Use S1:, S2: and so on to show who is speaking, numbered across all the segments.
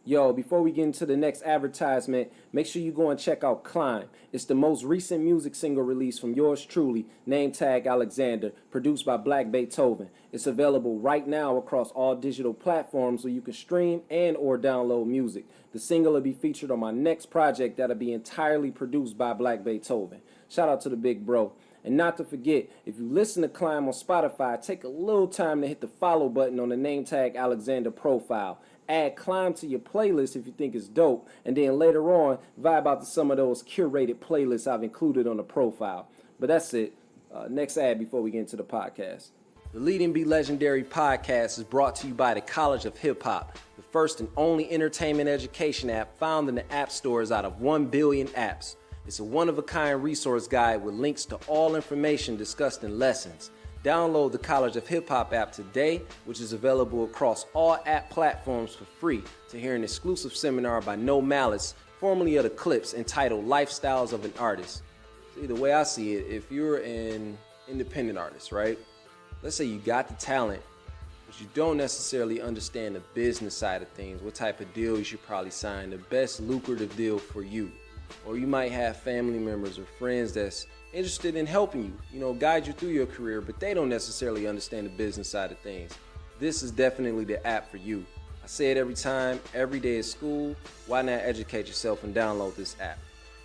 S1: Yo, before we get into the next advertisement, make sure you go and check out Climb. It's the most recent music single release from yours truly, name tag Alexander, produced by Black Beethoven. It's available right now across all digital platforms so you can stream and or download music. The single will be featured on my next project that'll be entirely produced by Black Beethoven. Shout out to the big bro. And not to forget, if you listen to Climb on Spotify, take a little time to hit the follow button on the name tag Alexander profile. Add Climb to your playlist if you think it's dope, and then later on, vibe out to some of those curated playlists I've included on the profile. But that's it. Next ad before we get into the podcast. The Leading Be Legendary podcast is brought to you by the College of Hip Hop, the first and only entertainment education app found in the app stores out of 1 billion apps. It's a one-of-a-kind resource guide with links to all information discussed in lessons. Download the College of Hip Hop app today, which is available across all app platforms for free, to hear an exclusive seminar by No Malice, formerly of the Clips, entitled Lifestyles of an Artist. See, the way I see it, if you're an independent artist, right? Let's say you got the talent, but you don't necessarily understand the business side of things, what type of deal you should probably sign, the best lucrative deal for you. Or you might have family members or friends that's interested in helping you, guide you through your career, but they don't necessarily understand the business side of things. This is definitely the app for you. I say it every time, every day at school. Why not educate yourself and download this app?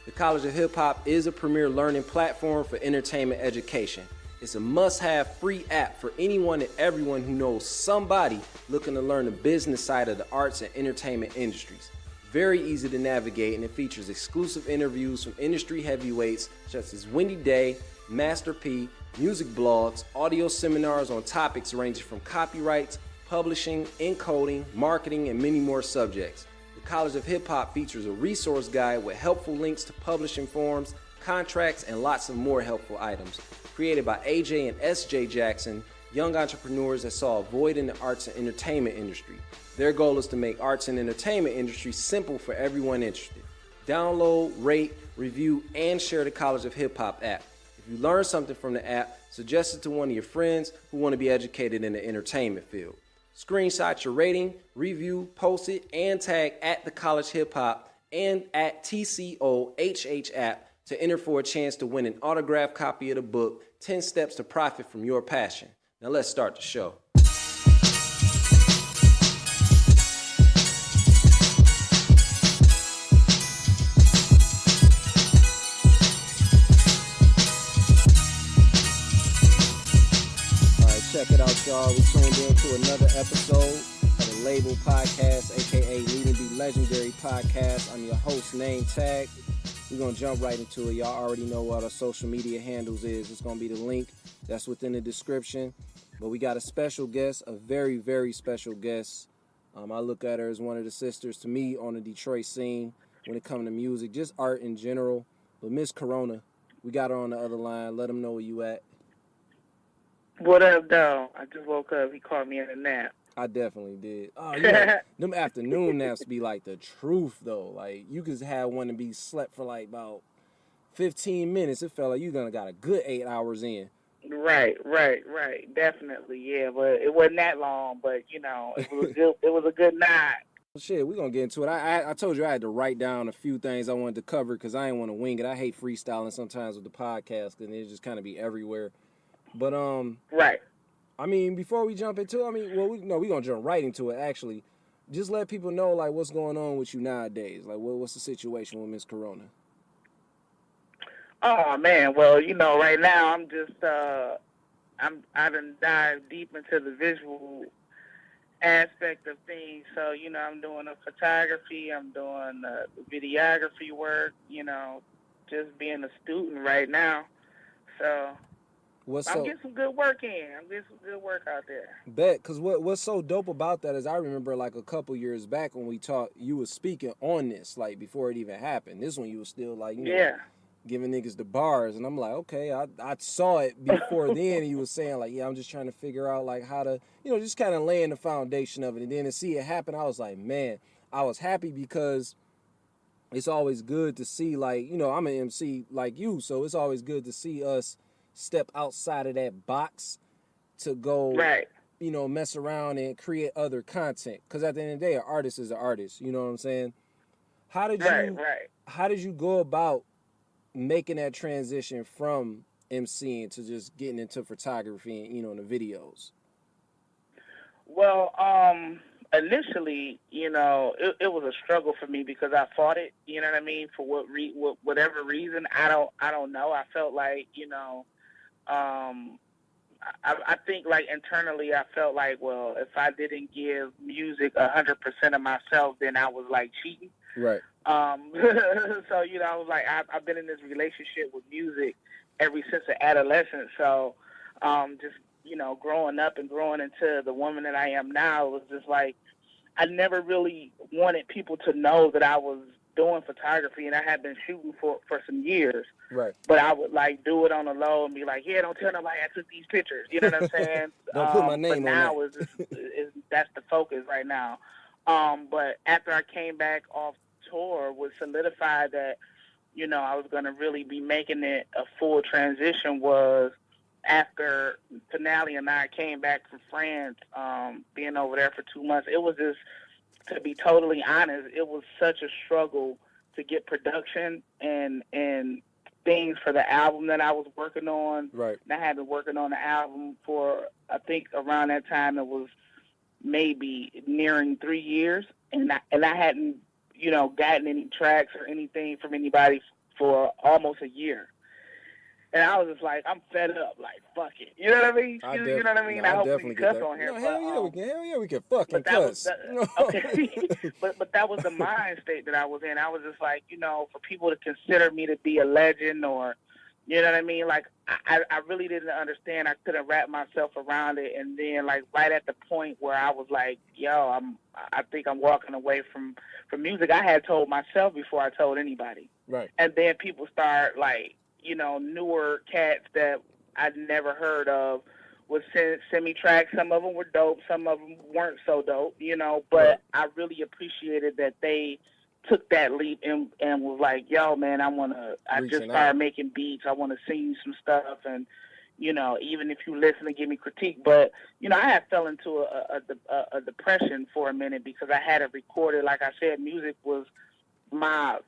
S1: The College of Hip Hop is a premier learning platform for entertainment education. It's a must-have free app for anyone and everyone who knows somebody looking to learn the business side of the arts and entertainment industries. Very easy to navigate, and it features exclusive interviews from industry heavyweights such as Wendy Day, Master P, music blogs, audio seminars on topics ranging from copyrights, publishing, encoding, marketing, and many more subjects. The College of Hip Hop features a resource guide with helpful links to publishing forums, contracts, and lots of more helpful items. Created by AJ and SJ Jackson, young entrepreneurs that saw a void in the arts and entertainment industry. Their goal is to make arts and entertainment industry simple for everyone interested. Download, rate, review, and share the College of Hip Hop app. If you learn something from the app, suggest it to one of your friends who want to be educated in the entertainment field. Screenshot your rating, review, post it, and tag at the College Hip Hop and at TCOHH app to enter for a chance to win an autographed copy of the book, 10 Steps to Profit from Your Passion. Now let's start the show. Check it out, y'all. We tuned in to another episode of the LABL podcast, aka Leading Be Legendary podcast. I'm your host, Name Tag. We're gonna jump right into it. Y'all already know what our social media handles is. It's gonna be the link that's within the description. But we got a special guest, a very, very special guest. I look at her as one of the sisters to me on the Detroit scene when it comes to music, just art in general. But Miss Korona, we got her on the other line. Let them know where you at.
S2: What up, though? I just woke up. He called me in a nap.
S1: I definitely did. Oh, yeah. Them afternoon naps be like the truth, though. Like, you could have one to be slept for like about 15 minutes. It felt like you got a good 8 hours in.
S2: Right. Definitely, yeah. But it wasn't that long. But it was a good night.
S1: Shit, we're gonna get into it. I told you I had to write down a few things I wanted to cover because I didn't want to wing it. I hate freestyling sometimes with the podcast because it just kind of be everywhere. But
S2: right.
S1: I mean, before we jump into it, we're gonna jump right into it. Actually, just let people know like what's going on with you nowadays. Like, what's the situation with Miss Korona?
S2: Oh man, well, right now I'm just I done dived deep into the visual aspect of things. So I'm doing the photography, I'm doing the videography work. Just being a student right now. So. I'm getting some good work in. I'm getting some good work out there.
S1: Bet, because what's so dope about that is I remember like a couple years back when we talked, you was speaking on this, like before it even happened. This one you was still like, giving niggas the bars. And I'm like, okay, I saw it before then. And you was saying like, yeah, I'm just trying to figure out like how to, just kind of laying the foundation of it. And then to see it happen, I was like, man, I was happy because it's always good to see like, I'm an MC like you. So it's always good to see us step outside of that box to go,
S2: right.
S1: mess around and create other content. Because at the end of the day, an artist is an artist. You know what I'm saying? How did
S2: Right,
S1: you
S2: right.
S1: how did you go about making that transition from MCing to just getting into photography and the videos?
S2: Well, initially, it was a struggle for me because I fought it. You know what I mean? For whatever reason, I don't know. I felt like, um, I think like internally, I felt like, well, if I didn't give music 100% of myself, then I was like cheating.
S1: Right.
S2: So I was like, I've been in this relationship with music ever since adolescence. So, just growing up and growing into the woman that I am now, it was just like I never really wanted people to know that I was doing photography, and I had been shooting for some years.
S1: Right.
S2: But I would like do it on the low and be like, yeah, don't tell nobody I took these pictures. You know what I'm saying?
S1: Don't put my name
S2: but
S1: on
S2: now
S1: that.
S2: that's the focus right now. But after I came back off tour, was solidified that I was going to really be making it a full transition was after Finale and I came back from France, being over there for 2 months. It was just, to be totally honest, it was such a struggle to get production and things for the album that I was working on.
S1: Right.
S2: And I had been working on the album for, I think around that time it was maybe nearing 3 years, and I hadn't gotten any tracks or anything from anybody for almost a year. And I was just like, I'm fed up. Like, fuck it. You know what I mean? You know what I mean? I hope we can cuss on here.
S1: Hell yeah, we can fucking
S2: but that
S1: cuss.
S2: was okay. but that was the mind state that I was in. I was just like, for people to consider me to be a legend, or you know what I mean? Like, I really didn't understand. I couldn't wrap myself around it. And then, like, right at the point where I was like, yo, I think I'm walking away from music. I had told myself before I told anybody.
S1: Right.
S2: And then people start like, newer cats that I'd never heard of would send me tracks. Some of them were dope. Some of them weren't so dope, but
S1: Right.
S2: I really appreciated that they took that leap and was like, yo, man, I just started making beats. I want to sing you some stuff. And, even if you listen and give me critique. But, I had fell into a depression for a minute because I had it recorded. Like I said, music was my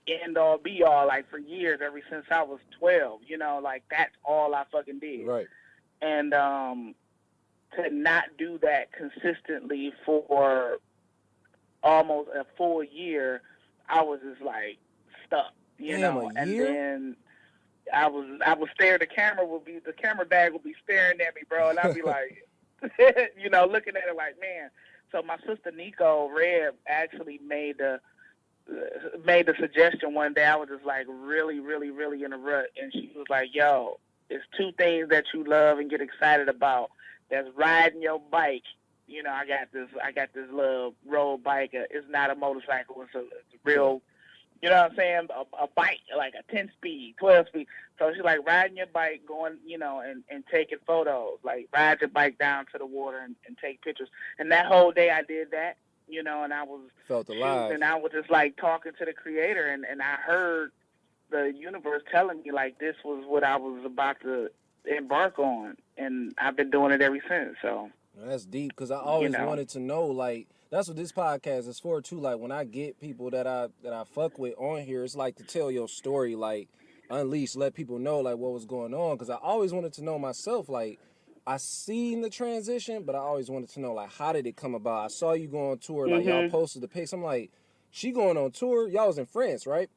S2: end all be all, like for years, ever since I was 12, like that's all I fucking did.
S1: Right.
S2: And to not do that consistently for almost a full year, I was just like stuck, and then I would stare, the camera bag would be staring at me, bro, and I'd be like looking at it like, man. So my sister Nico Red actually made the suggestion one day. I was just like really, really, really in a rut, and she was like, yo, it's two things that you love and get excited about. That's riding your bike. I got this little road bike. It's not a motorcycle. It's a real, you know what I'm saying, a bike, like a 10-speed, 12-speed. So she's like, riding your bike, going, and taking photos. Like, ride your bike down to the water and take pictures. And that whole day I did that. And I was
S1: felt alive,
S2: and I was just like talking to the creator, and I heard the universe telling me like this was what I was about to embark on, and I've been doing it ever since. So
S1: that's deep, because I always wanted to know, like, that's what this podcast is for too. Like, when I get people that I fuck with on here, it's like to tell your story, like unleash, let people know like what was going on, because I always wanted to know myself. Like, I seen the transition, but I always wanted to know, like, how did it come about? I saw you go on tour, like, y'all posted the pics. I'm like, she going on tour? Y'all was in France, right?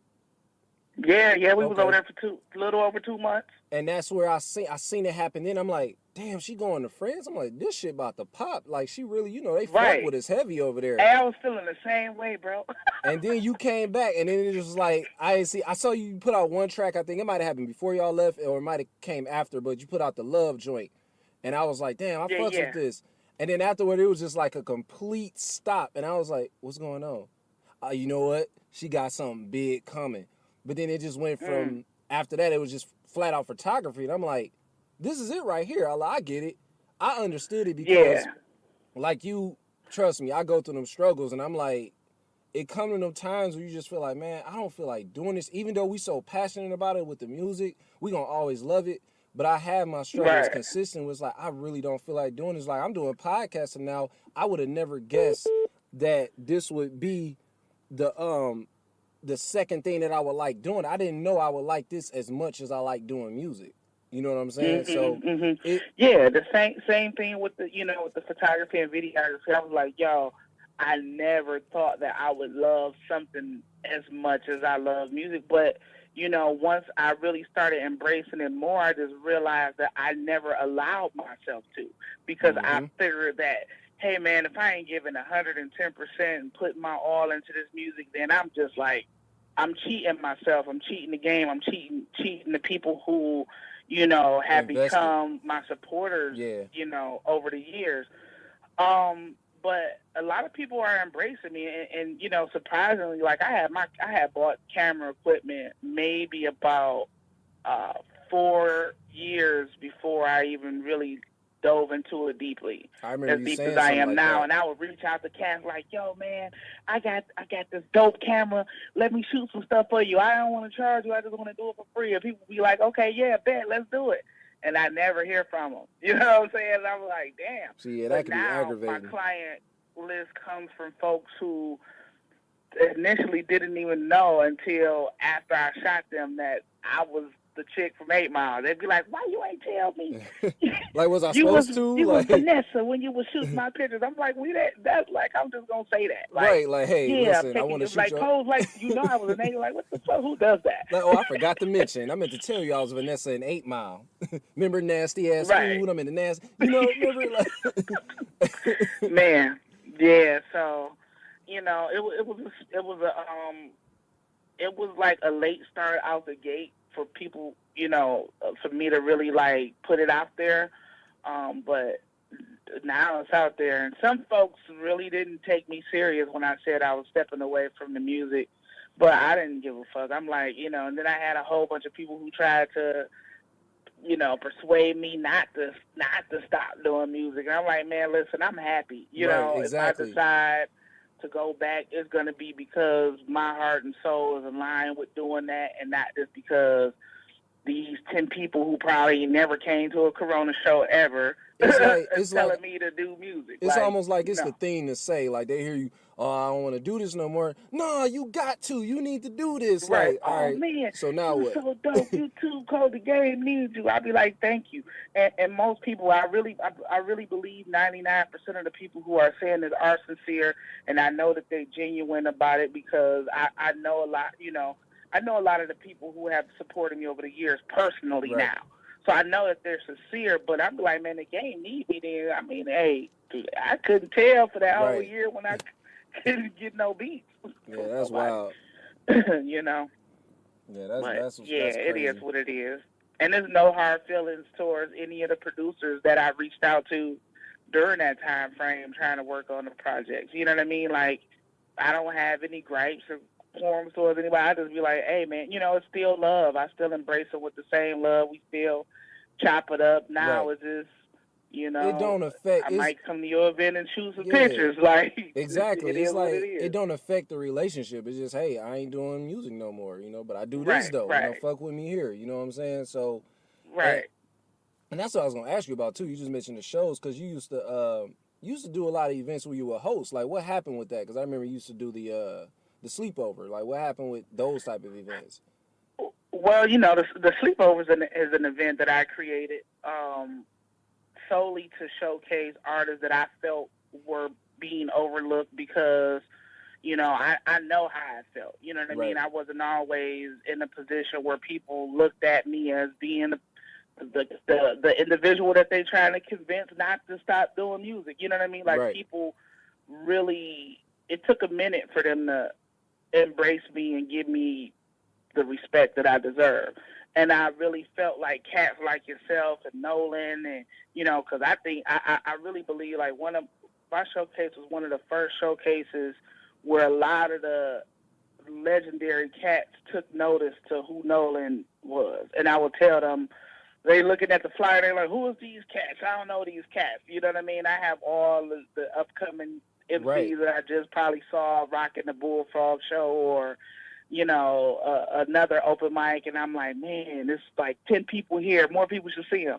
S2: Yeah, we was over there for a little over 2 months.
S1: And that's where I seen it happen. Then I'm like, damn, she going to France? I'm like, this shit about to pop. Like, she really, they fuck with us heavy over there.
S2: Hey, I was feeling the same way, bro.
S1: And then you came back, and then it was like, I saw you put out one track. I think it might have happened before y'all left, or it might have came after, but you put out the Love joint. And I was like, damn, I fucks with this. And then afterward, it was just like a complete stop. And I was like, what's going on? You know what? She got something big coming. But then it just went from, after that, it was just flat out photography. And I'm like, this is it right here. I get it. I understood it because, like you, trust me, I go through them struggles. And I'm like, it come to them times where you just feel like, man, I don't feel like doing this. Even though we so passionate about it with the music, we going to always love it. But I had my struggles
S2: Right.
S1: consistent. Was like, I really don't feel like doing this. Like, I'm doing podcasting now. I would have never guessed that this would be the second thing that I would like doing. I didn't know I would like this as much as I like doing music. You know what I'm saying? So it
S2: Yeah, the same thing with the with the photography and videography. I was like, yo, I never thought that I would love something as much as I love music. But once I really started embracing it more, I just realized that I never allowed myself to, because I figured that, hey man, if I ain't giving 110% and putting my all into this music, then I'm just like, I'm cheating myself. I'm cheating the game. I'm cheating the people who have
S1: invested.
S2: become my supporters,
S1: Yeah.
S2: over the years. But a lot of people are embracing me, and surprisingly, like I had bought camera equipment maybe about 4 years before I even really dove into it deeply,
S1: I remember
S2: as
S1: you
S2: deep as
S1: saying
S2: I
S1: something
S2: am
S1: like
S2: now.
S1: that.
S2: And I would reach out to cats like, yo, man, I got this dope camera. Let me shoot some stuff for you. I don't want to charge you. I just want to do it for free. And people be like, okay, yeah, bet, let's do it. And I never hear from them. You know what I'm saying? And I'm like, damn.
S1: See, yeah, that
S2: But
S1: could be
S2: now my
S1: aggravating.
S2: client list comes from folks who initially didn't even know until after I shot them that I was the chick from 8 Mile. They'd be like, why you ain't tell me?
S1: Like, was I
S2: you was
S1: supposed to?
S2: you was
S1: Like,
S2: Vanessa when you was shooting my pictures. I'm like, that's like, I'm just gonna say that. Like,
S1: right, like, hey,
S2: yeah,
S1: listen, I
S2: picking
S1: want to
S2: you,
S1: shoot
S2: like,
S1: your.
S2: pose like I was a nigga. Like, what the fuck? Who does that?
S1: Like, oh, I forgot to mention. I meant to tell you I was Vanessa in 8 Mile. Remember nasty ass
S2: Right.
S1: food? I'm in the nasty. Remember like.
S2: Man. Yeah. So, it was like a late start out the gate for people, for me to really like put it out there. But now it's out there, and some folks really didn't take me serious when I said I was stepping away from the music, but I didn't give a fuck. I'm like, and then I had a whole bunch of people who tried to, persuade me not to stop doing music. And I'm like, man, listen, I'm happy.
S1: Right,
S2: If I
S1: exactly.
S2: decide to go back, it's going to be because my heart and soul is aligned with doing that, and not just because these 10 people who probably never came to a Korona show ever
S1: It's
S2: telling me to do music.
S1: it's
S2: Like,
S1: almost like it's the
S2: no.
S1: thing to say. Like, they hear you, oh, I don't want to do this no more. No, you got to. You need to do this.
S2: Right.
S1: Like, all
S2: Oh,
S1: right.
S2: man,
S1: So now
S2: you
S1: what?
S2: so dope. You too cold. The game needs you. I'll be like, thank you. And most people, I really believe 99% of the people who are saying this are sincere, and I know that they're genuine about it, because I know a lot, I know a lot of the people who have supported me over the years personally
S1: Right.
S2: now. So I know that they're sincere, but I'm like, man, the game needs me there. I mean, hey, I couldn't tell for that whole
S1: Right.
S2: year when I couldn't get no beats
S1: Yeah,
S2: from
S1: that's
S2: nobody.
S1: wild. Yeah,
S2: But yeah,
S1: that's
S2: it is
S1: crazy.
S2: what it is. And there's no hard feelings towards any of the producers that I reached out to during that time frame trying to work on the projects. You know what I mean? Like, I don't have any gripes or qualms towards anybody. I just be like, hey man, it's still love. I still embrace it with the same love. We still chop it up. Now
S1: Right.
S2: it's just,
S1: It don't affect.
S2: I
S1: It's
S2: might come to your event and shoot some
S1: yeah.
S2: pictures. Like,
S1: Exactly.
S2: it
S1: It's
S2: is what it
S1: like it
S2: is.
S1: don't affect the relationship. It's just, hey, I ain't doing music no more, but I do this
S2: Right,
S1: though.
S2: right,
S1: Fuck with me here. You know what I'm saying? So, and,
S2: right.
S1: and that's what I was gonna ask you about too. You just mentioned the shows because you used to do a lot of events where you were a host. Like, what happened with that? Because I remember you used to do the sleepover. Like, what happened with those type of events?
S2: Well, the sleepover is an event that I created solely to showcase artists that I felt were being overlooked, because I know how I felt. You know what I
S1: Right.
S2: mean? I wasn't always in a position where people looked at me as being the individual that they trying to convince not to stop doing music. You know what I mean? Like,
S1: Right.
S2: people really, it took a minute for them to embrace me and give me the respect that I deserve. And I really felt like cats like yourself and Nolan, and because I think I really believe like one of my showcase was one of the first showcases where a lot of the legendary cats took notice to who Nolan was. And I would tell them, they looking at the flyer, they're like, who is these cats? I don't know these cats. You know what I mean? I have all the upcoming MCs
S1: Right.
S2: that I just probably saw rocking the Bullfrog show, or another open mic, and I'm like, man, there's like 10 people here. More people should see him.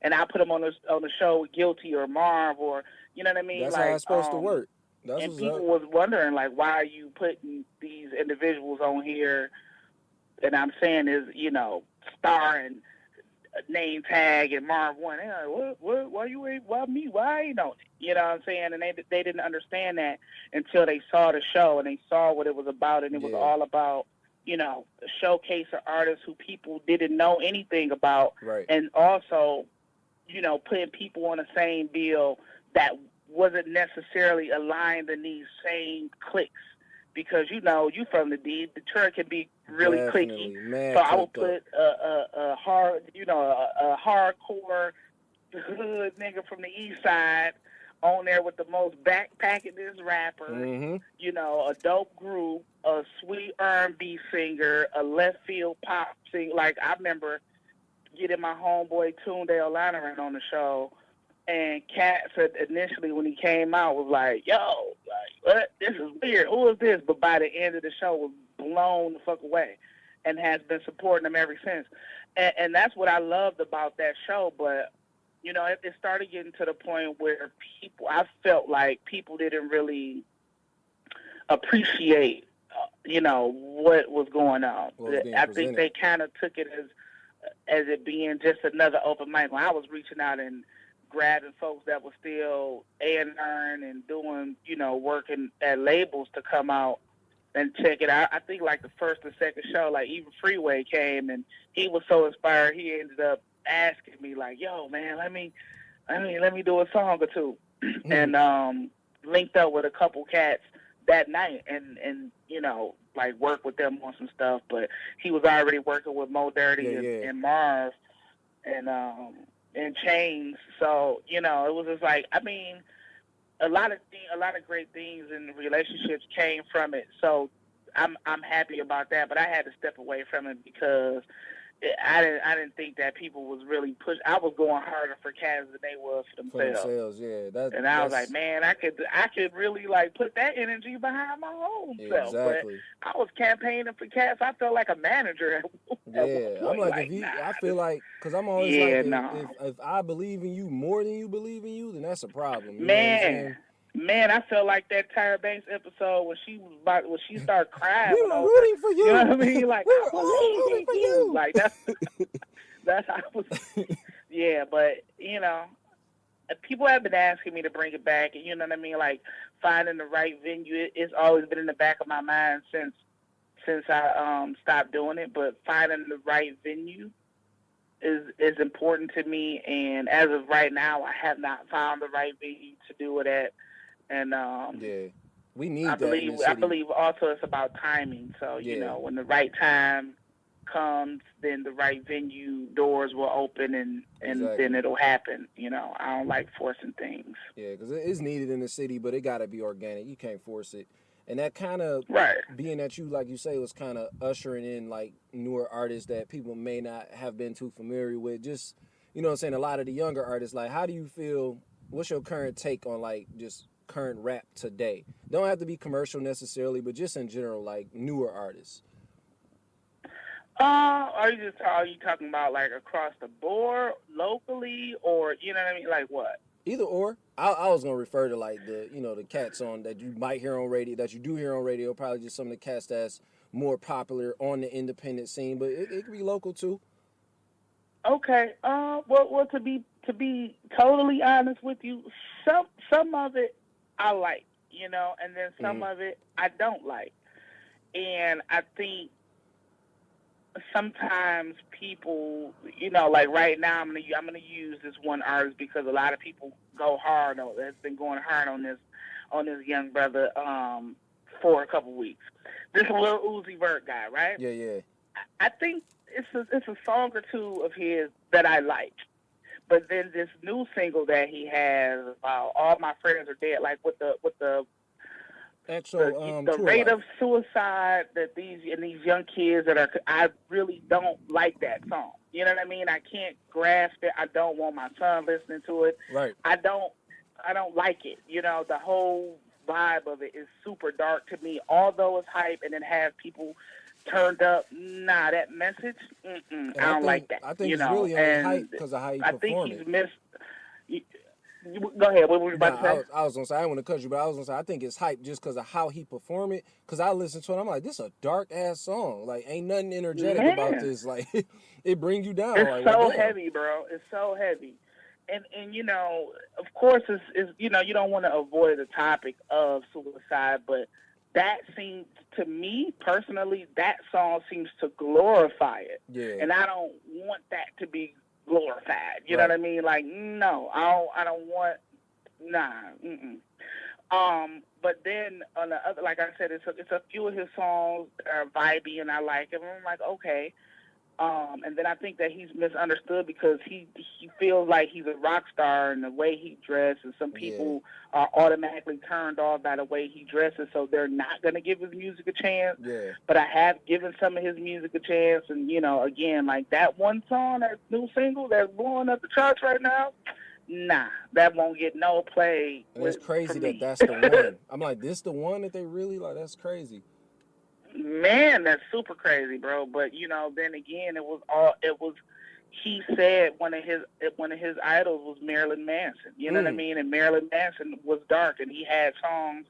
S2: And I put him on the show with Guilty or Marv or, you know what I mean?
S1: That's how
S2: Like,
S1: it's supposed to work. That's
S2: and
S1: what's
S2: people
S1: up.
S2: was wondering, like, why are you putting these individuals on here? And I'm saying is, starring Name Tag and Marv One. They're like, what, why me? Why ain't on it? You know what I'm saying? And they didn't understand that until they saw the show and they saw what it was about. And it was all about, showcase of artists who people didn't know anything about.
S1: Right.
S2: And also, putting people on the same bill that wasn't necessarily aligned in these same cliques. Because you from the D, Detroit can be really cliquey.
S1: Man,
S2: so I would put a hardcore hood nigga from the East Side on there with the most backpackingest rapper.
S1: Mm-hmm.
S2: A dope group, a sweet R&B singer, a left field pop singer. Like I remember getting my homeboy Tunde O'Lanaran on the show. And Cat said initially when he came out was like, yo, like, what? This is weird. Who is this? But by the end of the show was blown the fuck away and has been supporting him ever since. And that's what I loved about that show. But, it started getting to the point where I felt like people didn't really appreciate, what was going on. I think they kind of took it as it being just another open mic. When I was reaching out and grabbing folks that were still A&R and doing, working at labels to come out and check it out. I think like the first and second show, like even Freeway came and he was so inspired he ended up asking me like, yo man, let me do a song or two. And linked up with a couple cats that night and like work with them on some stuff. But he was already working with Mo Dirty and Marv and Chains. So, it was just like, I mean, a lot of great things in the relationships came from it. So I'm happy about that, but I had to step away from it because I didn't think that people was really push. I was going harder for cats than they was for themselves.
S1: Yeah.
S2: I was like, man, I could really like put that energy behind my own self.
S1: Exactly.
S2: But I was campaigning for cats. I felt like a manager at one point.
S1: I'm like I feel like, because I'm always if I believe in you more than you believe in you, then that's a problem. You know what I'm saying?
S2: Man, I felt like that Tyra Banks episode when she started crying.
S1: We were rooting for you.
S2: You know what I mean? Like,
S1: we were all rooting for you.
S2: Like that's how I was. Yeah, but people have been asking me to bring it back, and you know what I mean. Like finding the right venue, it's always been in the back of my mind since I stopped doing it. But finding the right venue is important to me, and as of right now, I have not found the right venue to do it at. And
S1: we need
S2: I believe also it's about timing. So when the right time comes, then the right venue doors will open, and then it'll happen. I don't like forcing things.
S1: Yeah, because it's needed in the city, but it got to be organic. You can't force it. And that kind of, being that you, like you say, was kind of ushering in like newer artists that people may not have been too familiar with. Just, what I'm saying, a lot of the younger artists, like how do you feel, what's your current take on like just current rap today? Don't have to be commercial necessarily, but just in general, like newer artists.
S2: Are you talking about like across the board, locally, or you know what I mean? Like what?
S1: Either or. I was gonna refer to like the cats on that you might hear on radio, that you do hear on radio, probably just some of the cats that's more popular on the independent scene, but it could be local too.
S2: Okay. Well, to be totally honest with you, some of it I like, and then some of it I don't like, and I think sometimes people, like right now, I'm gonna use this one artist because a lot of people go hard on. Has been going hard on this young brother for a couple weeks. This Lil Uzi Vert guy, right?
S1: Yeah.
S2: I think it's a song or two of his that I like, but then this new single that he has about All My Friends Are Dead, like with the the rate of suicide that these young kids I really don't like that song. You know what I mean? I can't grasp it. I don't want my son listening to it.
S1: Right.
S2: I don't like it. The whole vibe of it is super dark to me. Although it's hype and it has people turned up, nah, that message,
S3: And
S2: I don't like that.
S3: I think it's really only hype
S2: And
S3: because of how he
S2: I think
S3: perform
S2: he's
S3: it.
S2: missed. Go ahead. What were you about
S3: Nah,
S2: to say?
S3: I was gonna say I didn't want to cut you, but I was gonna say I think it's hype just because of how he perform it. Because I listen to it, I'm like, this is a dark ass song. Like, ain't nothing energetic about
S2: Man,
S3: this. Like, it bring you down.
S2: it's
S3: Like, well,
S2: so
S3: damn.
S2: heavy, bro. It's so heavy. And you know, of course, it's you know, you don't want to avoid the topic of suicide, but that seems to me personally, that song seems to glorify it,
S3: Yeah.
S2: and I don't want that to be glorified. You know
S3: Right.
S2: what I mean? Like, no, I don't want. Nah. Mm-mm. But then on the other, like I said, it's a few of his songs that are vibey and I like them. I'm like, okay. And then I think that he's misunderstood because he feels like he's a rock star in the way he dresses, and some people are automatically turned off by the way he dresses, so they're not going to give his music a chance.
S3: Yeah.
S2: But I have given some of his music a chance, and you know, again, like that one song, that new single that's blowing up the charts right now. Nah, that won't get no play.
S3: And it's crazy
S2: for
S3: that
S2: me.
S3: that's the one. I'm like, this the one that they really like. That's crazy.
S2: Man, that's super crazy, bro. But you know, then again, it was. He said one of his idols was Marilyn Manson. You know what I mean? And Marilyn Manson was dark, and he had songs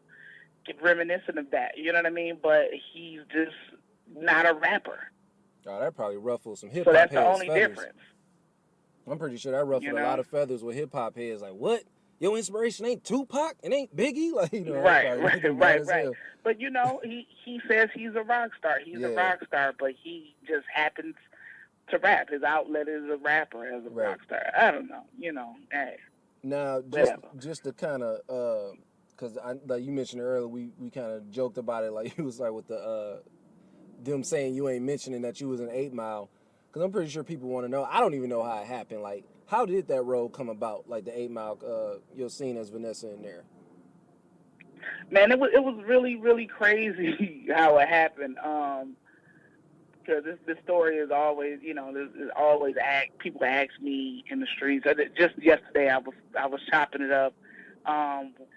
S2: reminiscent of that. You know what I mean? But he's just not a rapper.
S3: Oh, that probably ruffled some hip
S2: So
S3: hop
S2: that's the
S3: heads'
S2: only
S3: feathers.
S2: difference.
S3: I'm pretty sure that ruffled
S2: You
S3: a
S2: know?
S3: lot of feathers with hip hop heads. Like, what? Your inspiration ain't Tupac and ain't Biggie? Like, you know,
S2: Right. But you know, he says he's a rock star. He's a rock star, but he just happens to rap. His outlet is a rapper as a rock star. I don't know. You know, hey.
S3: Now, just to kind of, because like you mentioned earlier, we kind of joked about it. Like, it was like with the them saying you ain't mentioning that you was an 8 Mile. Because I'm pretty sure people want to know. I don't even know how it happened. Like, how did that role come about? Like the 8 Mile, you're seen as Vanessa in there.
S2: Man, it was really, really crazy how it happened. Because this story is always, you know, there's always people ask me in the streets. Just yesterday, I was chopping it up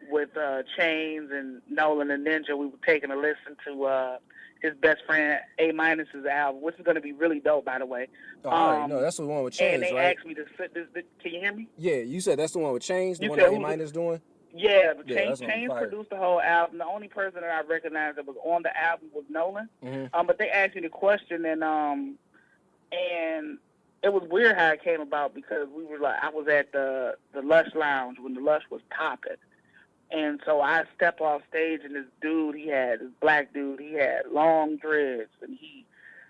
S2: with Chains and Nolan and Ninja. We were taking a listen to his best friend A-Minus's album, which is going to be really dope, by the way.
S3: Oh, all right. No, that's the one with Chains,
S2: and they
S3: right?
S2: asked me to sit this. Can you hear me?
S3: Yeah, you said that's the one with Chains, the
S2: You
S3: one
S2: said
S3: that A-Minus doing?
S2: Yeah, but
S3: Yeah,
S2: Chains produced the whole album. The only person that I recognized that was on the album was Nolan.
S3: Mm-hmm.
S2: But they asked me the question, and it was weird how it came about because we were like, I was at the Lush Lounge when the Lush was popping, and so I stepped off stage, and this black dude, he had long dreads, and he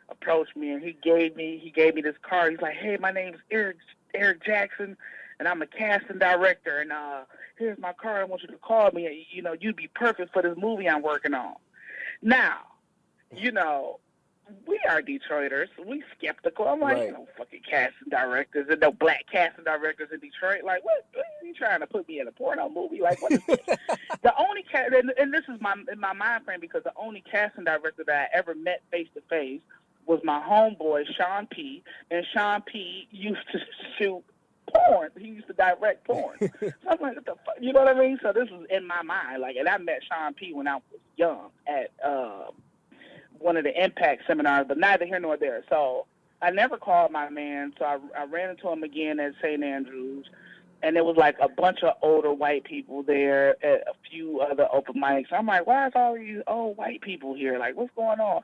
S2: approached me and he gave me this card. He's like, "Hey, my name's Eric Jackson, and I'm a casting director, and here's my card. I want you to call me. You know, you'd be perfect for this movie I'm working on." Now, you know, we are Detroiters. We skeptical. I'm like, no fucking casting directors and no black casting directors in Detroit. Like, what are you trying to put me in a porno movie? Like, what is this? The only and this is in my mind frame because the only casting director that I ever met face to face was my homeboy Sean P. And Sean P. used to shoot porn. He used to direct porn. So I'm like, what the fuck? You know what I mean? So this was in my mind. Like, and I met Sean P. when I was young at one of the Impact seminars, but neither here nor there. So I never called my man. So I ran into him again at St. Andrews, and there was like a bunch of older white people there at a few other open mics. I'm like, why is all these old white people here? Like, what's going on?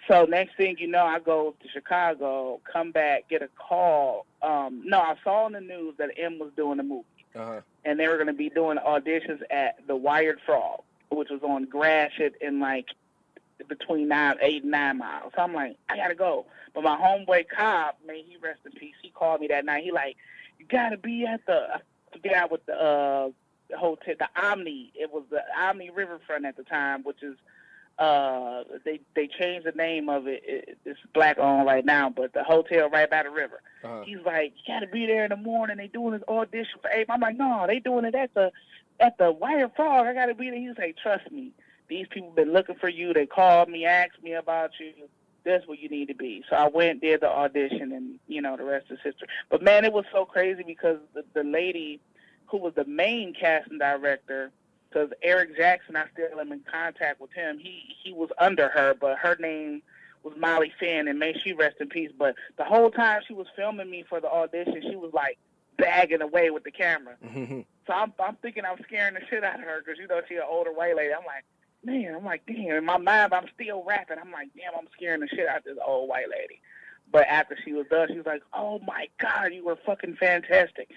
S2: So next thing you know, I go to Chicago, come back, get a call. No, I saw in the news that M was doing a movie. And they were going to be doing auditions at the Wired Frog, which was on Gratiot in like between 8 and 9 miles. So I'm like, I got to go. But my homeboy Cobb, may he rest in peace, he called me that night. He like, you got to be at I forget what the hotel, the Omni. It was the Omni Riverfront at the time, which is, they changed the name of it. It's black owned right now, but the hotel right by the river. He's like, you got to be there in the morning. They doing this audition for 8. I'm like, no, they doing it at the Wire Frog. I got to be there. He's like, trust me, these people been looking for you. They called me, asked me about you. That's where you need to be. So I went, did the audition, and you know the rest is history. But man, it was so crazy because the lady who was the main casting director, Because Eric Jackson, I still am in contact with him. He was under her, but her name was Molly Finn, and may she rest in peace. But the whole time she was filming me for the audition, she was like bagging away with the camera. So I'm thinking I'm scaring the shit out of her because, you know, she's an older white lady. I'm like, damn. In my mind, I'm still rapping. I'm like, damn, I'm scaring the shit out of this old white lady. But after she was done, she was like, oh, my God, you were fucking fantastic.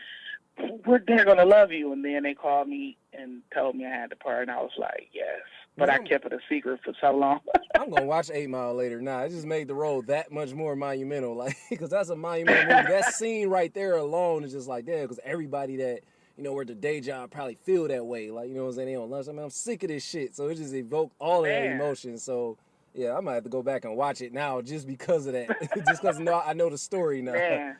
S2: They're going to love you. And then they called me and told me I had the part, and I was like, yes. But I kept it a secret for so long.
S3: I'm going to watch 8 Mile later. Nah, it just made the role that much more monumental. Like, because that's a monumental movie. That scene right there alone is just like, damn, because everybody that, you know, worked a day job probably feel that way. Like, you know what I'm saying? They on lunch. I mean, I'm sick of this shit. So it just evoked all of that emotion. So, yeah, I might have to go back and watch it now just because of that. Just because I know the story now.
S2: Man.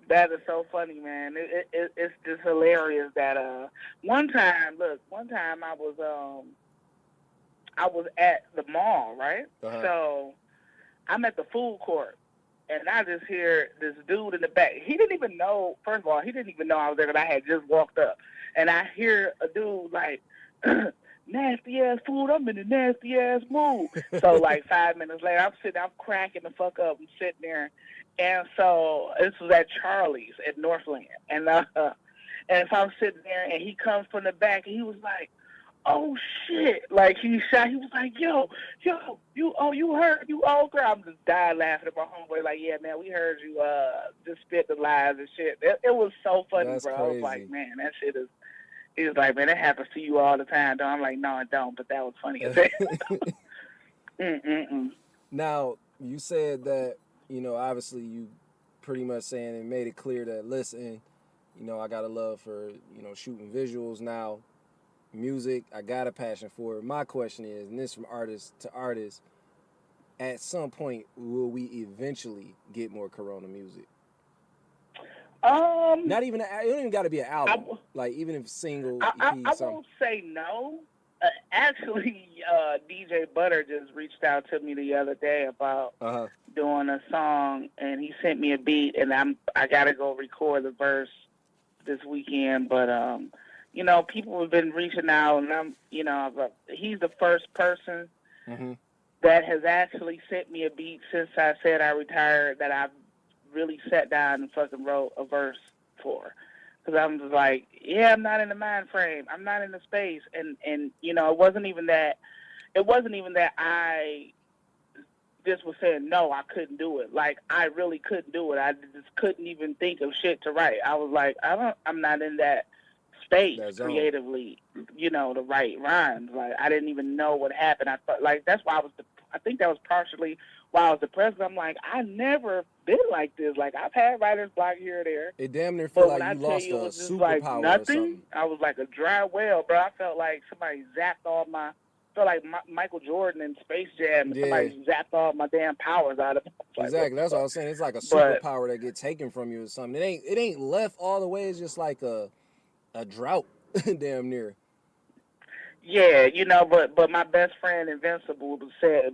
S2: That is so funny, man. It's just hilarious that one time I was at the mall, right? So I'm at the food court, and I just hear this dude in the back. He didn't even know. First of all, he didn't even know I was there, but I had just walked up, and I hear a dude like, nasty ass food. I'm in a nasty ass mood. So like 5 minutes later, I'm cracking the fuck up. I'm sitting there. And so this was at Charlie's at Northland. And so I'm sitting there, and he comes from the back, and he was like, oh, shit. Like, he was like, yo, you heard, you old girl. I'm just dying laughing at my homeboy, like, yeah, man, we heard you just spit the lies and shit. It was so funny,
S3: That's
S2: bro.
S3: crazy.
S2: I was like, man, that shit is, he was like, man, that happens to you all the time, though. I'm like, no, it don't, but that was funny as hell.
S3: Now, you said that, you know, obviously you pretty much saying and made it clear that, listen, you know, I got a love for, you know, shooting visuals now, music, I got a passion for it. My question is, and this from artist to artist, at some point, will we eventually get more Korona music? Not even, it don't even got to be an album. Like, even if single, EP,
S2: I won't say no. Actually, DJ Butter just reached out to me the other day about doing a song, and he sent me a beat, and I gotta go record the verse this weekend. But you know, people have been reaching out, and he's the first person that has actually sent me a beat since I said I retired that I've really sat down and fucking wrote a verse for. Because I'm just like, yeah, I'm not in the mind frame. I'm not in the space. And you know, it wasn't even that I just was saying, no, I couldn't do it. Like, I really couldn't do it. I just couldn't even think of shit to write. I was like, I'm not in that space creatively, you know, to write rhymes. Like, I didn't even know what happened. I thought, like, that's why I think that was partially why I was depressed. I'm like, I never been like this. Like, I've had writer's block here or there.
S3: It damn near felt like you lost a superpower
S2: like nothing,
S3: or something.
S2: I was like a dry well, bro. I felt like somebody zapped all my, felt like Michael Jordan in Space Jam. And somebody zapped all my damn powers out of me.
S3: Exactly. That's what I was saying. It's like a superpower that gets taken from you or something. It ain't left all the way. It's just like a drought, damn near.
S2: Yeah, you know, but my best friend Invincible said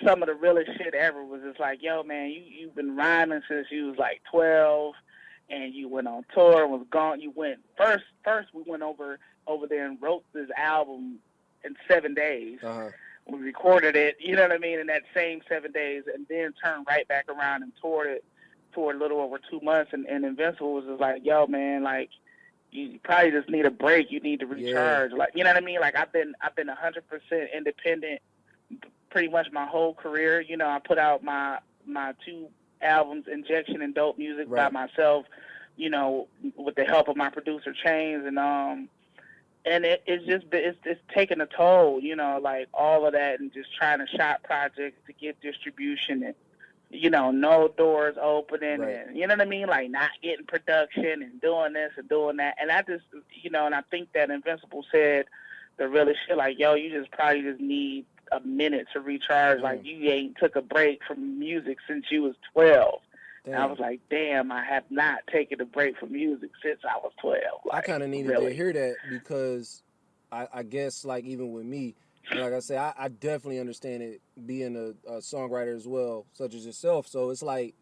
S2: some of the realest shit ever was just like, yo, man, you've been rhyming since you was like 12, and you went on tour and was gone. You went first we went over there and wrote this album in 7 days. We recorded it, you know what I mean, in that same 7 days, and then turned right back around and toured it for a little over 2 months. And Invincible was just like, yo, man, like, you probably just need a break. You need to recharge. Like, you know what I mean? Like, I've been 100% independent pretty much my whole career. You know, I put out my 2 albums, Injection and Dope Music, by myself, you know, with the help of my producer Chains, and it's taking a toll, you know, like all of that, and just trying to shop projects to get distribution, and, you know, no doors opening, and, you know what I mean, like not getting production and doing this and doing that. And I just, you know, and I think that Invincible said the realest shit, like, yo, you just probably just need a minute to recharge. Like, you ain't took a break from music since you was 12. And I was like, damn, I have not taken a break from music since I was 12. Like,
S3: I kind of needed to hear that, because I guess, like, even with me, like I say, I definitely understand it being a songwriter as well, such as yourself. So it's like,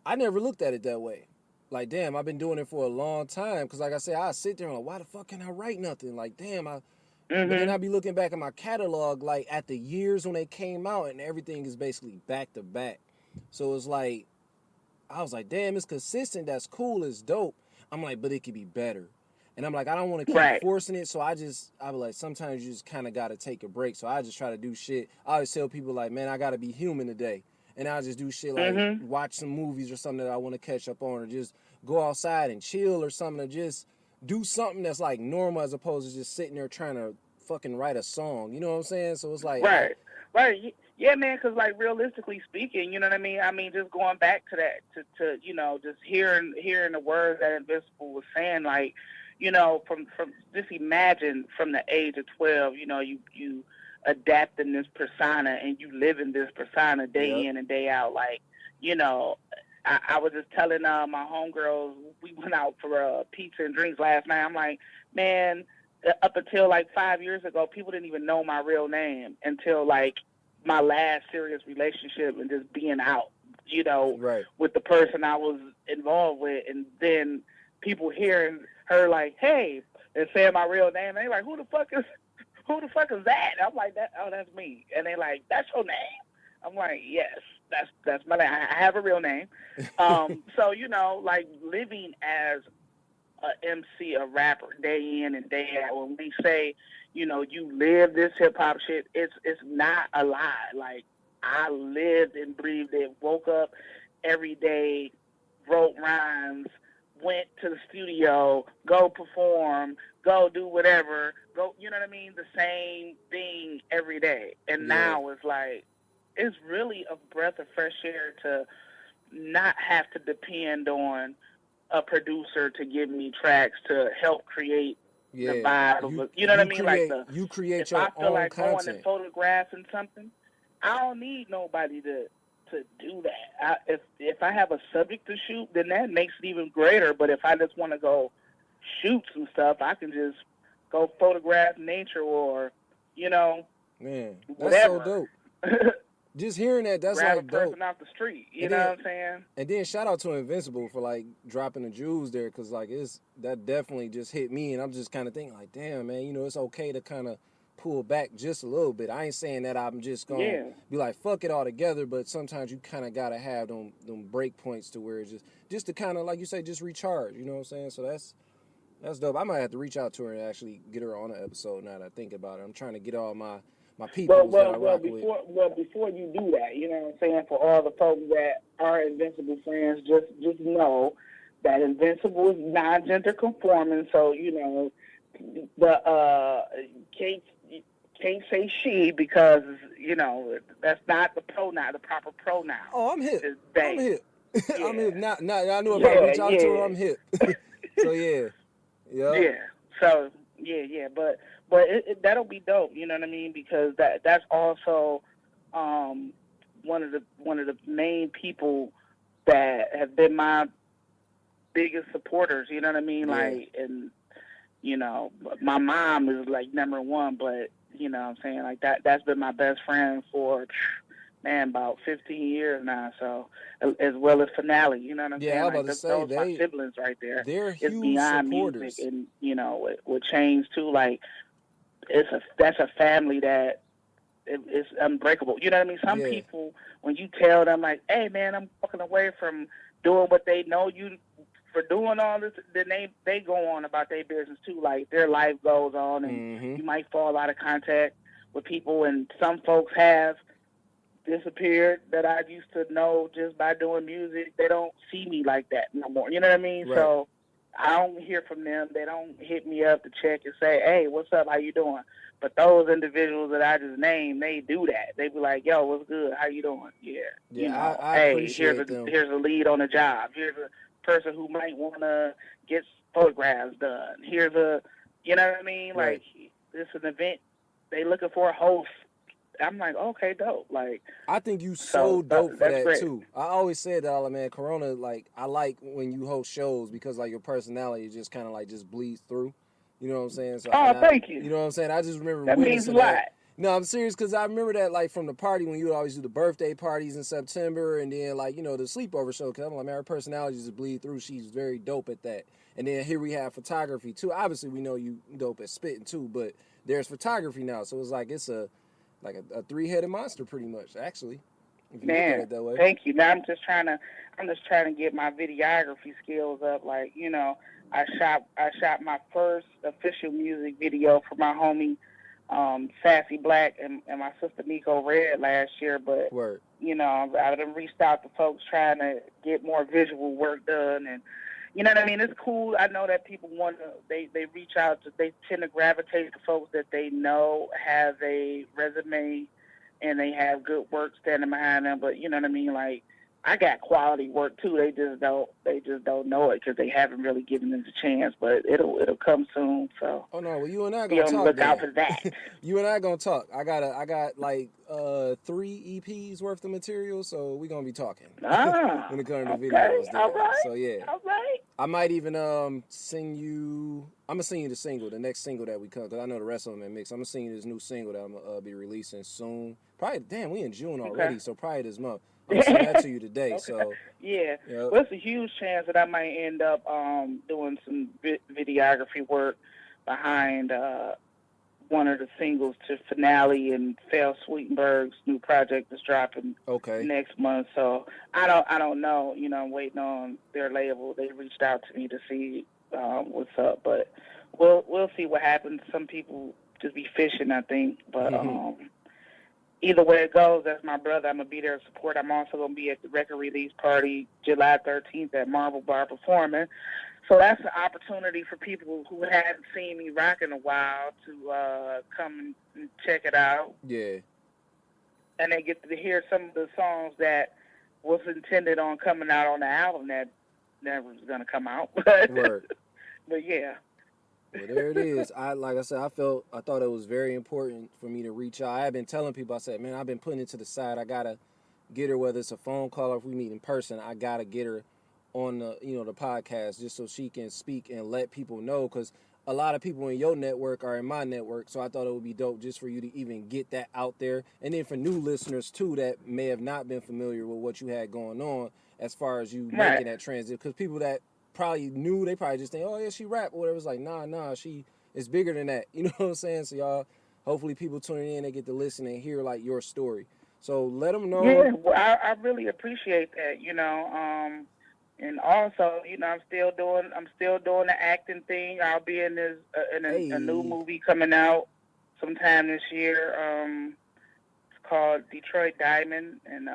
S3: I never looked at it that way. like, damn, I've been doing it for a long time. Cause like I said, I sit there and like, why the fuck can't I write nothing? Like, damn, but then I be looking back at my catalog, like at the years when they came out, and everything is basically back to back. So it's like, I was like, damn, it's consistent. That's cool. It's dope. I'm like, but it could be better. And I'm like, I don't want to keep
S2: Right.
S3: forcing it. So I be like, sometimes you just kind of got to take a break. So I just try to do shit. I always tell people like, man, I got to be human today. And I just do shit like watch some movies or something that I want to catch up on, or just go outside and chill or something, or just do something that's like normal as opposed to just sitting there trying to fucking write a song. You know what I'm saying? So it's like,
S2: Right. Right. Yeah, man, because, like, realistically speaking, you know what I mean? I mean, just going back to that, to you know, just hearing the words that Invincible was saying, like, you know, from just imagine from the age of 12, you know, you adapting this persona and you living this persona day in and day out. Like, you know, I was just telling my homegirls, we went out for pizza and drinks last night. I'm like, man, up until like 5 years ago, people didn't even know my real name until like my last serious relationship and just being out, you know, with the person I was involved with. And then people hearing her like, hey, and saying my real name, and they like, who the fuck is that? And I'm like, that's me. And they like, that's your name? I'm like, yes, that's my name. I have a real name. So, you know, like living as a MC, a rapper, day in and day out. When we say, you know, you live this hip hop shit, it's not a lie. Like, I lived and breathed it, woke up every day, wrote rhymes, went to the studio, go perform, go do whatever, go, you know what I mean? The same thing every day. And now it's like, it's really a breath of fresh air to not have to depend on a producer to give me tracks to help create the vibe of you know what I mean?
S3: You create
S2: if
S3: your
S2: I feel
S3: own
S2: like
S3: content.
S2: going and photographing something, I don't need nobody to do that. If I have a subject to shoot, then that makes it even greater. But if I just want to go shoot some stuff, I can just go photograph nature or, you know,
S3: man, that's
S2: whatever.
S3: so dope. Just hearing that's
S2: grab
S3: like
S2: a person
S3: dope
S2: off the street, you know what I'm saying?
S3: And then shout out to Invincible for like dropping the jewels there, because like that definitely just hit me, and I'm just kind of thinking like, damn, man, you know, it's okay to kind of pull back just a little bit. I ain't saying that I'm just gonna be like fuck it all together, but sometimes you kind of gotta have them break points to where it's just to kind of, like you say, just recharge. You know what I'm saying? So that's dope. I might have to reach out to her and actually get her on an episode now that I think about it. I'm trying to get all my people that I rock with.
S2: Before you do that, you know what I'm saying, for all the folks that are Invincible friends, just know that Invincible is non-gender conforming, so, you know, the can't say she, because, you know, that's not the pronoun, the proper pronoun.
S3: Oh, I'm hip. I'm hip.
S2: Yeah.
S3: I'm hip. Now I know if I reach out to her, I'm hip. So yeah.
S2: So but that'll be dope. You know what I mean? Because that's also one of the main people that have been my biggest supporters. You know what I mean?
S3: Yeah.
S2: Like, and you know, my mom is like number one, but you know what I'm saying, like that's been my best friend for, man, about 15 years now. So, as well as Finale, you know what I'm saying?
S3: I was about to say,
S2: those my siblings right there.
S3: They're
S2: it's
S3: huge
S2: beyond
S3: supporters.
S2: Music, and you know, with Chains too. Like, that's a family that it's unbreakable. You know what I mean? Some people, when you tell them like, hey man, I'm walking away from doing what they know you for doing all this, then they go on about their business too. Like, their life goes on, and you might fall out of contact with people, and some folks have disappeared that I used to know just by doing music. They don't see me like that no more. You know what I mean?
S3: Right.
S2: So I don't hear from them. They don't hit me up to check and say, hey, what's up? How you doing? But those individuals that I just named, they do that. They be like, yo, what's good? How you doing? Yeah. You know,
S3: I
S2: hey,
S3: appreciate them.
S2: Here's a lead on a job. Here's a person who might want to get photographs done. Here's a, you know what I mean?
S3: Right.
S2: Like, this is an event. They looking for a host. I'm like, okay, dope. Like,
S3: I think you so dope for that
S2: great.
S3: too. I always said that, man, Korona, like, I like when you host shows because like your personality just kind of like just bleeds through. You know what I'm saying? So,
S2: thank you.
S3: You know what I'm saying? I just remember
S2: that means a lot.
S3: No, I'm serious because I remember that like from the party when you would always do the birthday parties in September and then like, you know, the sleepover show. Because I'm like, man, her personality just bleed through. She's very dope at that. And then here we have photography too. Obviously, we know you dope at spitting too, but there's photography now. So it's like it's a three-headed monster pretty much, actually, if you look at
S2: Man,
S3: it that way.
S2: thank you. Now I'm just trying to get my videography skills up. Like, you know, I shot my first official music video for my homie Sassy Black and my sister Nico Red last year, but
S3: Word.
S2: you know, I done reached out to folks trying to get more visual work done, and you know what I mean. It's cool. I know that people they reach out to, they tend to gravitate to folks that they know have a resume and they have good work standing behind them. But you know what I mean, like. I got quality work too. They just don't know it because they haven't really given it a chance. But it'll come soon. So
S3: Oh no, well you and I
S2: be
S3: gonna
S2: on the
S3: talk.
S2: lookout
S3: Then.
S2: for that.
S3: You and I gonna talk. I got like 3 EPs worth of material, so we gonna be talking when it comes to videos. There.
S2: All right,
S3: So yeah,
S2: all right.
S3: I might even sing you. I'm gonna sing you the single, the next single that we come, because I know the rest of them in mix. I'm gonna sing you this new single that I'm gonna be releasing soon. Probably, damn, we in June already, so probably this month. I'm gonna sing that to you today.
S2: Okay.
S3: So
S2: yeah,
S3: yep.
S2: well, it's a huge chance that I might end up doing some videography work behind one of the singles to Finale and Phil Sweetenberg's new project is dropping next month. So I don't know. You know, I'm waiting on their label. They reached out to me to see what's up, but we'll see what happens. Some people just be fishing, I think, but either way it goes, that's my brother. I'm gonna be there to support. I'm also gonna be at the record release party July 13th at Marble Bar performing. So that's an opportunity for people who haven't seen me rock in a while to come and check it out.
S3: Yeah.
S2: And they get to hear some of the songs that was intended on coming out on the album that never was going to come out.
S3: Word.
S2: But yeah.
S3: Well, there it is. Like I said, I thought it was very important for me to reach out. I have been telling people, I said, man, I've been putting it to the side. I gotta get her, whether it's a phone call or if we meet in person. I gotta get her on the the podcast just so she can speak and let people know, because a lot of people in your network are in my network. So I thought it would be dope just for you to even get that out there, and then for new listeners too that may have not been familiar with what you had going on as far as you making that transition. Because people that probably knew, they probably just think, oh yeah, she rap or whatever. It's like, nah, she is bigger than that. You know what I'm saying? So y'all, hopefully people tuning in, they get to listen and hear like your story. So let them know.
S2: Yeah, well, I really appreciate that. And also, I'm still doing the acting thing. I'll be in a new movie coming out sometime this year. It's called Detroit Diamond, and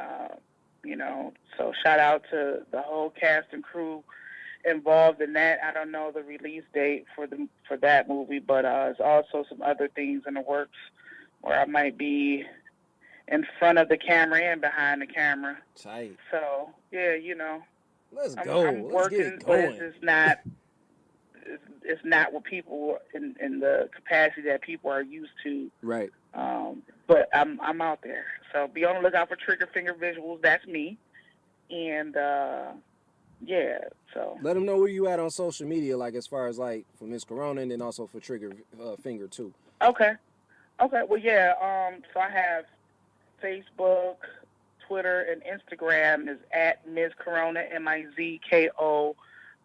S2: so shout out to the whole cast and crew involved in that. I don't know the release date for that movie, but there's also some other things in the works where I might be in front of the camera and behind the camera.
S3: Tight.
S2: So yeah,
S3: let's go.
S2: I'm working,
S3: get it going.
S2: but it's not. It's not what people in the capacity that people are used to.
S3: Right.
S2: But I'm out there. So be on the lookout for Trigger Finger Visuals. That's me. And yeah. So
S3: let them know where you at on social media, like as far as like for Miss Korona, and then also for Trigger Finger too.
S2: Okay. Well, yeah. So I have Facebook, Twitter, and Instagram is at Ms. Korona, MIZKORONA,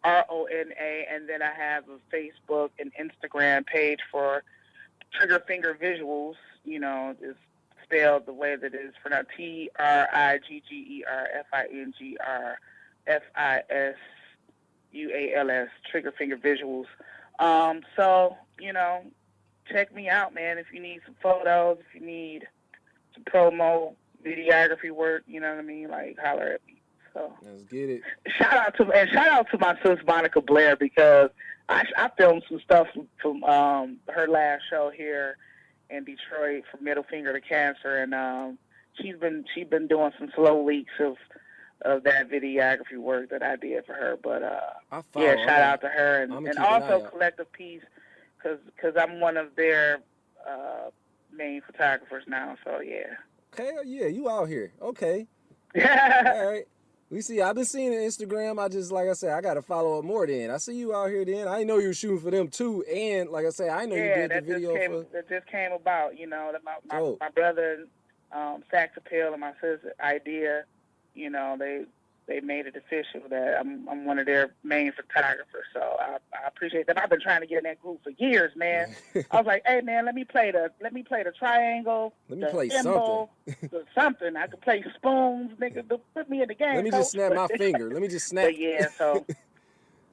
S2: and then I have a Facebook and Instagram page for Trigger Finger Visuals. It's spelled the way that it is for now: TRIGGERFINGERFINGRFISUALS, Trigger Finger Visuals. So check me out, man. If you need some photos, if you need some promo, videography work, you know what I mean? Like, holler at me. So
S3: let's get it.
S2: Shout out to my sis Monica Blair, because I filmed some stuff from her last show here in Detroit from Middle Finger to Cancer, and she's been doing some slow leaks of that videography work that I did for her. But shout out to her, and also Collective Peace, because I'm one of their main photographers now. So yeah.
S3: Okay, yeah, you out here. Okay. All right. We see. I've been seeing it on Instagram. I just, like I said, I got to follow up more. Then I see you out here. Then I didn't know you were shooting for them too. And like I say, I know you did the video for.
S2: That just came about. You know, my brother, Saxapel, and my sister Idea. You know, they made it official that I'm one of their main photographers. So I appreciate that. I've been trying to get in that group for years, man. I was like, hey man, let me play the triangle.
S3: Let me play something.
S2: Something. I could play spoons, nigga. Put me in the game.
S3: Let me just snap my finger. Let me just snap.
S2: But yeah, so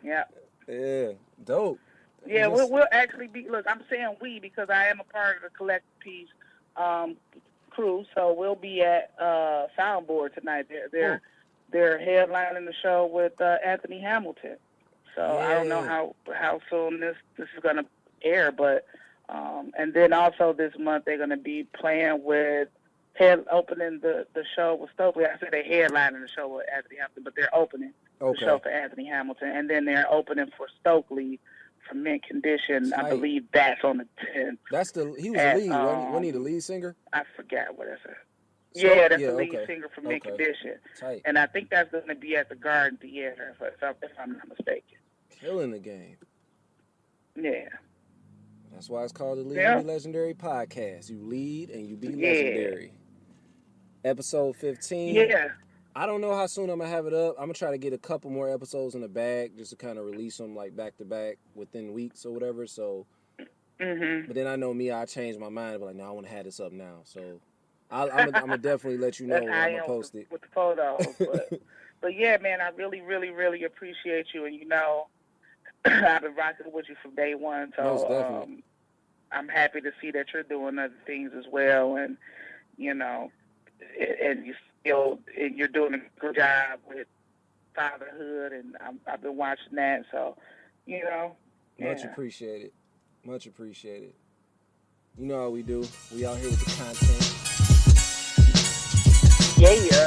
S2: yeah.
S3: Yeah, dope.
S2: Yeah, we'll actually be. Look, I'm saying we because I am a part of the Collective Piece crew. So we'll be at Soundboard tonight. They're headlining the show with Anthony Hamilton. So I don't know how soon this is going to air, but and then also this month they're going to be playing with opening the show with Stokely. I said they're headlining the show with Anthony Hamilton, but they're opening the show for Anthony Hamilton, and then they're opening for Stokely for Mint Condition. I believe that's on the 10th.
S3: He was the lead, wasn't he the lead singer?
S2: I forgot what I said. That's the lead singer from Mint
S3: Okay.
S2: Condition.
S3: Tight.
S2: And I think that's going to be at the Garden Theater, if I'm not mistaken.
S3: Killing the game.
S2: Yeah.
S3: That's why it's called the Lead and Be Legendary podcast. You lead and you be legendary. Episode 15.
S2: Yeah.
S3: I don't know how soon I'm going to have it up. I'm going to try to get a couple more episodes in the bag just to kind of release them like back to back within weeks or whatever. So, but then I know me, I changed my mind. But like, no, I want to have this up now. So I'm going to definitely let you know when I'm going to post it.
S2: With the photos. But yeah, man, I really, really, really appreciate you. And, you know, I've been rocking with you from day one. So
S3: Most definitely.
S2: I'm happy to see that you're doing other things as well. And, you know, and you're doing a good job with fatherhood. And I've been watching that. So, you know.
S3: Much appreciated. Much appreciated. You know how we do. We out here with the content.
S2: Yeah.